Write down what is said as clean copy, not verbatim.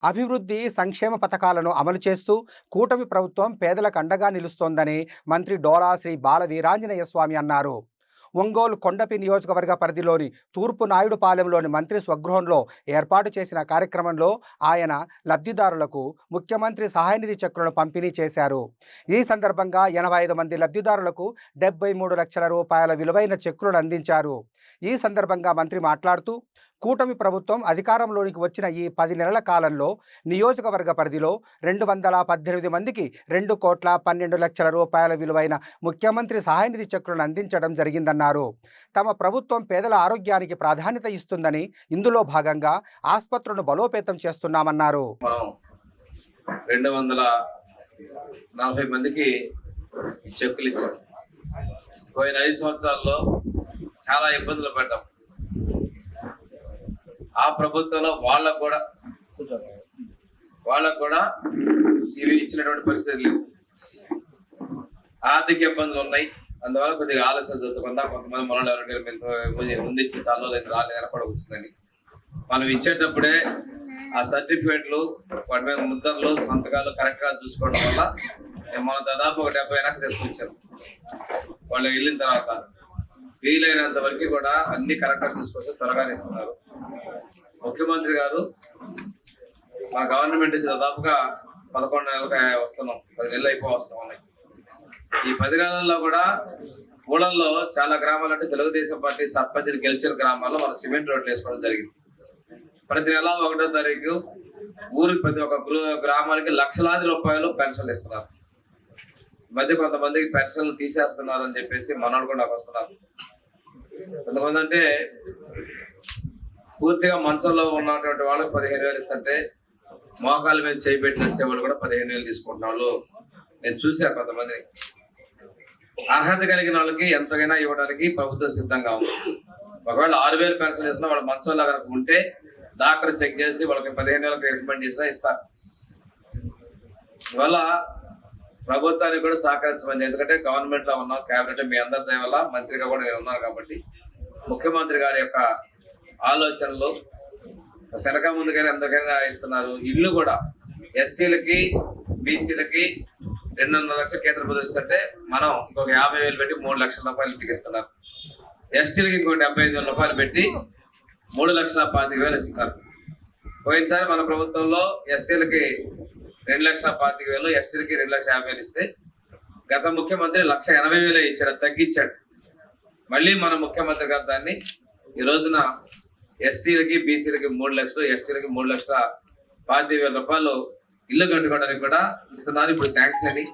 అభివృద్ధి సంక్షేమ పథకాలను అమలు చేస్తూ కూటమి ప్రభుత్వం పేదలకు అండగా నిలుస్తోందని మంత్రి డోలా శ్రీ బాల వీరాంజనేయ స్వామి అన్నారు. ఒంగోలు కొండపి నియోజకవర్గ పరిధిలోని తూర్పు నాయుడుపాలెంలోని మంత్రి స్వగృహంలో ఏర్పాటు చేసిన కార్యక్రమంలో ఆయన లబ్ధిదారులకు ముఖ్యమంత్రి సహాయనిధి చెక్కులను పంపిణీ చేశారు. ఈ సందర్భంగా 85 మంది లబ్ధిదారులకు 73 లక్షల రూపాయల విలువైన చెక్కులను అందించారు. ఈ సందర్భంగా మంత్రి మాట్లాడుతూ, కూటమి ప్రభుత్వం అధికారంలోనికి వచ్చిన ఈ 10 నెలల కాలంలో నియోజకవర్గ పరిధిలో 218 మందికి 2,12,00,000 రూపాయల విలువైన ముఖ్యమంత్రి సహాయనిధి చెక్కులను అందించడం జరిగిందన్నారు. తమ ప్రభుత్వం పేదల ఆరోగ్యానికి ప్రాధాన్యత ఇస్తుందని, ఇందులో భాగంగా ఆసుపత్రులను బలోపేతం చేస్తున్నామన్నారు. 240 మందికి చెక్కులు ఇచ్చాం. పోయిన 5 సంవత్సరాల్లో చాలా ఇబ్బందులు పడ్డాం. ఆ ప్రభుత్వంలో వాళ్ళకు కూడా ఇవి ఇచ్చినటువంటి పరిస్థితులు లేవు. ఆర్థిక ఇబ్బందులు ఉన్నాయి. అందువల్ల కొద్దిగా ఆలస్యం జరుగుతుందా, కొంతమంది మనలో ఎవరైనా ముందు ఇచ్చి చాలా రోజులు రాలేదు ఏర్పడ వచ్చిందని మనం ఇచ్చేటప్పుడే ఆ సర్టిఫికేట్లు వాటి మీద ముద్రలు సంతకాలు కరెక్ట్ గా చూసుకోవడం వల్ల మనం దాదాపు ఒక 70 వెనక్కి తీసుకొచ్చారు. వాళ్ళు వెళ్ళిన తర్వాత వీలైనంత వరకు కూడా అన్ని కరెక్ట్ గా తీసుకొస్తే త్వరగా ఇస్తున్నారు. ముఖ్యమంత్రి గారు మన గవర్నమెంట్ నుంచి దాదాపుగా 11 నెలలకు వస్తున్నాం, 10 నెలలు వస్తా ఉన్నాయి. ఈ 10 నెలల్లో కూడా ఊళ్ళల్లో చాలా గ్రామాలు అంటే తెలుగుదేశం పార్టీ సర్పంచ్లు గెలిచిన గ్రామాల్లో మన సిమెంట్ రోడ్లు వేసుకోవడం జరిగింది. ప్రతి నెల 1వ తారీఖు ఊరికి ప్రతి ఒక్క గ్రామానికి లక్షలాది రూపాయలు పెన్షన్లు ఇస్తున్నారు. మధ్య కొంతమందికి పెన్షన్లు తీసేస్తున్నారు అని చెప్పేసి మనోడు కూడా నాకు వస్తున్నారు. కొంతమంది అంటే పూర్తిగా మంచంలో ఉన్నటువంటి వాళ్ళకి 15,000 ఇస్తుంటే మోకాల మీద చేయిపెట్టి నచ్చే వాళ్ళు కూడా 15,000 తీసుకుంటున్న వాళ్ళు నేను చూసా. కొంతమంది అర్హత కలిగిన వాళ్ళకి ఎంతైనా ఇవ్వడానికి ప్రభుత్వం సిద్ధంగా ఉంది. ఒకవేళ 6,000 పెన్షన్ ఇస్తున్నా వాళ్ళ మంచంలో కనుక ఉంటే డాక్టర్ చెక్ చేసి వాళ్ళకి 15,000 రికమెండ్ చేసినా ఇస్తారు. ఇవల్ల ప్రభుత్వానికి కూడా సహకరించమని, ఎందుకంటే గవర్నమెంట్ లో ఉన్నాం, కేబినెట్ మీ అందరి దయ వల్ల మంత్రిగా కూడా నేను ఉన్నాను కాబట్టి ముఖ్యమంత్రి గారి యొక్క ఆలోచనలు శనక ముందుగానే అందరికైనా ఇస్తున్నారు. ఇల్లు కూడా ఎస్సీలకి బీసీలకి 2.5 లక్షలు కేంద్ర ప్రభుత్వం మనం ఇంకొక 50,000 పెట్టి 3 లక్షల రూపాయలు ఇంటికి ఇస్తున్నారు. ఎస్టీలకి ఇంకొక 75,000 రూపాయలు పెట్టి 3,25,000 ఇస్తున్నారు. పోయినసారి మన ప్రభుత్వంలో ఎస్టీలకి 2,25,000, ఎస్టీలకి 2,50,000 ఇస్తే గత ముఖ్యమంత్రి 1,80,000 ఇచ్చాడు, తగ్గించాడు. మళ్ళీ మన ముఖ్యమంత్రి గారు దాన్ని ఈ రోజున ఎస్సీలకి బీసీలకి 3 లక్షలు, ఎస్టీలకి 3,25,000 రూపాయలు ఇల్లు కట్టుకోవడానికి కూడా ఇస్తున్నారు. ఇప్పుడు శాంక్షన్ అని